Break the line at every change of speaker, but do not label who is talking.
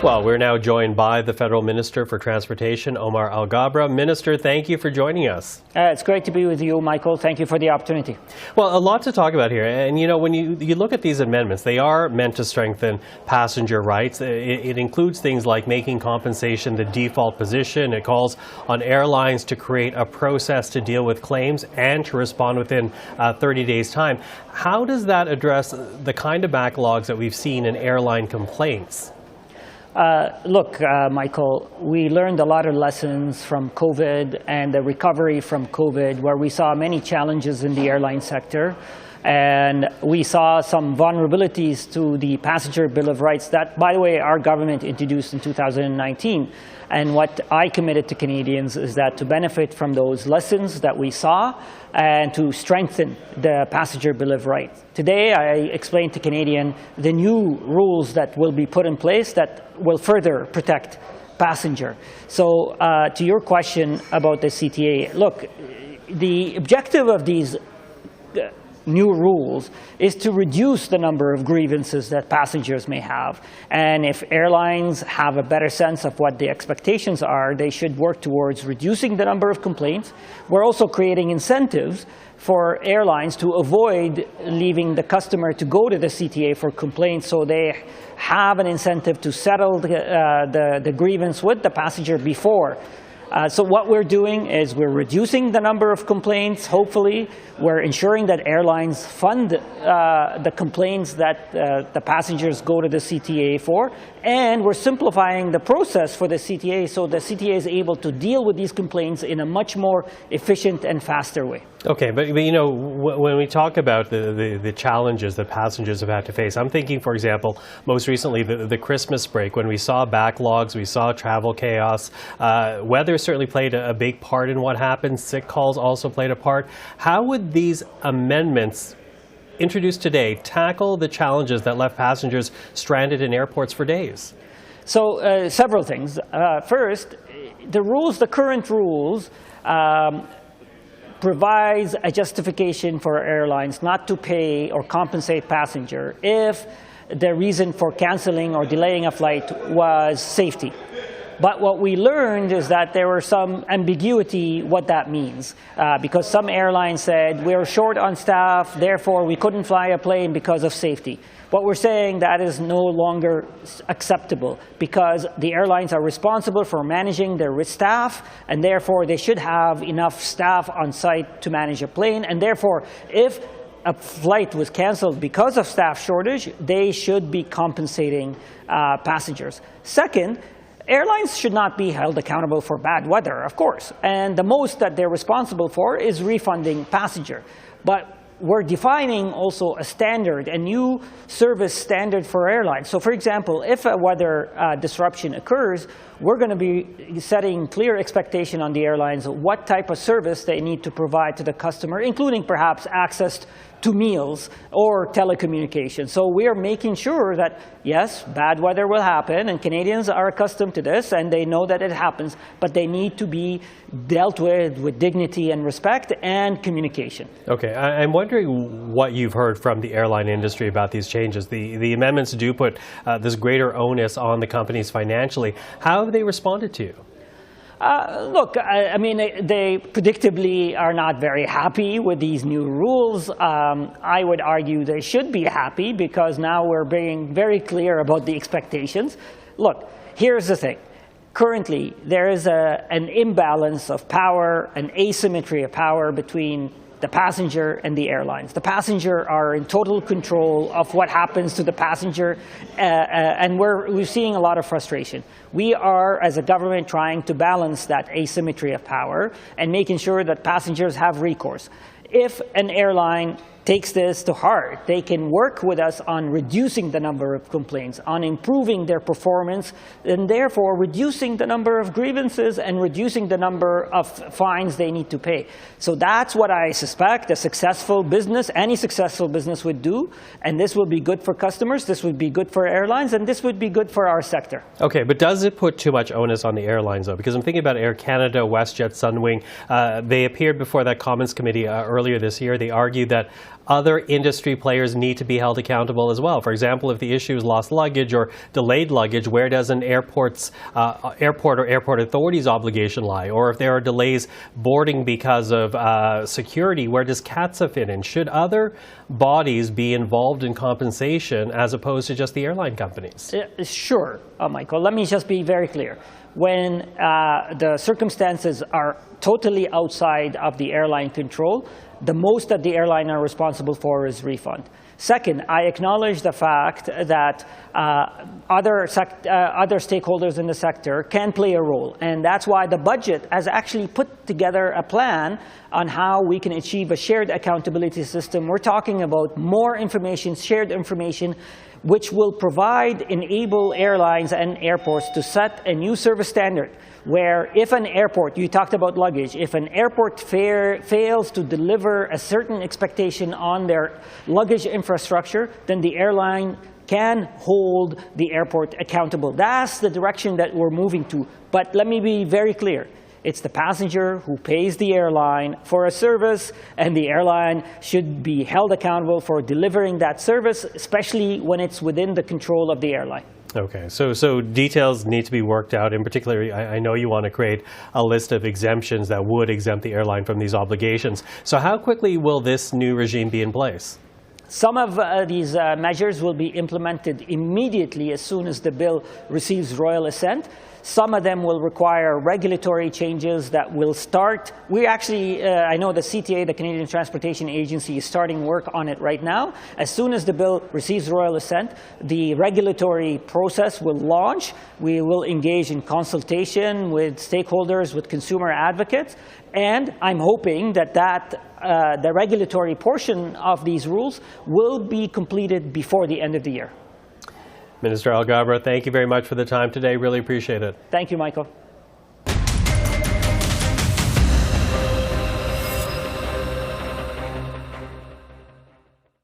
Well, we're now joined by the Federal Minister for Transportation, Omar Alghabra. Minister, thank you for joining us.
It's great to be with you, Michael. Thank you for the opportunity.
Well, a lot to talk about here. And, you know, when you look at these amendments, they are meant to strengthen passenger rights. It includes things like making compensation the default position. It calls on airlines to create a process to deal with claims and to respond within 30 days' time. How does that address the kind of backlogs that we've seen in airline complaints?
Look, Michael, we learned a lot of lessons from COVID and the recovery from COVID, where we saw many challenges in the airline sector. And we saw some vulnerabilities to the passenger Bill of Rights that, by the way, our government introduced in 2019. And what I committed to Canadians is that to benefit from those lessons that we saw and to strengthen the passenger Bill of Rights. Today, I explained to Canadians the new rules that will be put in place that will further protect passenger. So to your question about the CTA, look, the objective of these new rules is to reduce the number of grievances that passengers may have. And if airlines have a better sense of what the expectations are, they should work towards reducing the number of complaints. We're also creating incentives for airlines to avoid leaving the customer to go to the CTA for complaints, so they have an incentive to settle the grievance with the passenger before. So what we're doing is we're reducing the number of complaints, hopefully. We're ensuring that airlines fund the complaints that the passengers go to the CTA for. And we're simplifying the process for the CTA so the CTA is able to deal with these complaints in a much more efficient and faster way.
Okay, but you know, when we talk about the challenges that passengers have had to face, I'm thinking, for example, most recently the Christmas break, when we saw backlogs, we saw travel chaos. Weather certainly played a big part in what happened. Sick calls also played a part. How would these amendments introduced today tackle the challenges that left passengers stranded in airports for days?
So several things. First, the current rules provides a justification for airlines not to pay or compensate passenger if the reason for canceling or delaying a flight was safety. But what we learned is that there was some ambiguity what that means, because some airlines said we're short on staff, therefore we couldn't fly a plane because of safety. What we're saying, that is no longer acceptable, because the airlines are responsible for managing their staff, and therefore they should have enough staff on site to manage a plane. And therefore, if a flight was canceled because of staff shortage, they should be compensating passengers. Second, airlines should not be held accountable for bad weather, of course. And the most that they're responsible for is refunding passenger. But we're defining also a standard, a new service standard for airlines. So for example, if a weather disruption occurs, we're going to be setting clear expectation on the airlines of what type of service they need to provide to the customer, including perhaps access to meals or telecommunications. So we are making sure that, yes, bad weather will happen, and Canadians are accustomed to this, and they know that it happens, but they need to be dealt with dignity and respect and communication.
Okay, I'm wondering what you've heard from the airline industry about these changes. The amendments do put this greater onus on the companies financially. How have they responded to you?
Look, I mean, they predictably are not very happy with these new rules. I would argue they should be happy, because now we're being very clear about the expectations. Look, here's the thing. Currently, there is an imbalance of power, an asymmetry of power between the passenger and the airlines. The passenger are in total control of what happens to the passenger, and we're seeing a lot of frustration. We are, as a government, trying to balance that asymmetry of power and making sure that passengers have recourse. If an airline takes this to heart, they can work with us on reducing the number of complaints, on improving their performance, and therefore reducing the number of grievances and reducing the number of fines they need to pay. So that's what I suspect a successful business, any successful business would do, and this will be good for customers, this would be good for airlines, and this would be good for our sector.
Okay, but does it put too much onus on the airlines, though? Because I'm thinking about Air Canada, WestJet, Sunwing. They appeared before that Commons Committee earlier this year. They argued that other industry players need to be held accountable as well? For example, if the issue is lost luggage or delayed luggage, where does an airport or airport authority's obligation lie? Or if there are delays boarding because of security, where does CATSA fit in? Should other bodies be involved in compensation as opposed to just the airline companies?
Sure, Michael. Let me just be very clear. When the circumstances are totally outside of the airline control, the most that the airline are responsible for is refund. Second, I acknowledge the fact that other stakeholders in the sector can play a role, and that's why the budget has actually put together a plan on how we can achieve a shared accountability system. We're talking about more information, shared information, which will enable airlines and airports to set a new service standard where if an airport, you talked about luggage, if an airport fails to deliver a certain expectation on their luggage infrastructure, then the airline can hold the airport accountable. That's the direction that we're moving to. But let me be very clear. It's the passenger who pays the airline for a service, and the airline should be held accountable for delivering that service, especially when it's within the control of the airline.
Okay, so details need to be worked out. In particular, I know you want to create a list of exemptions that would exempt the airline from these obligations. So how quickly will this new regime be in place?
Some of these measures will be implemented immediately as soon as the bill receives royal assent. Some of them will require regulatory changes that will start. We actually, I know the CTA, the Canadian Transportation Agency, is starting work on it right now. As soon as the bill receives royal assent, the regulatory process will launch. We will engage in consultation with stakeholders, with consumer advocates, and I'm hoping that the regulatory portion of these rules will be completed before the end of the year.
Minister Alghabra, thank you very much for the time today. Really appreciate it.
Thank you, Michael.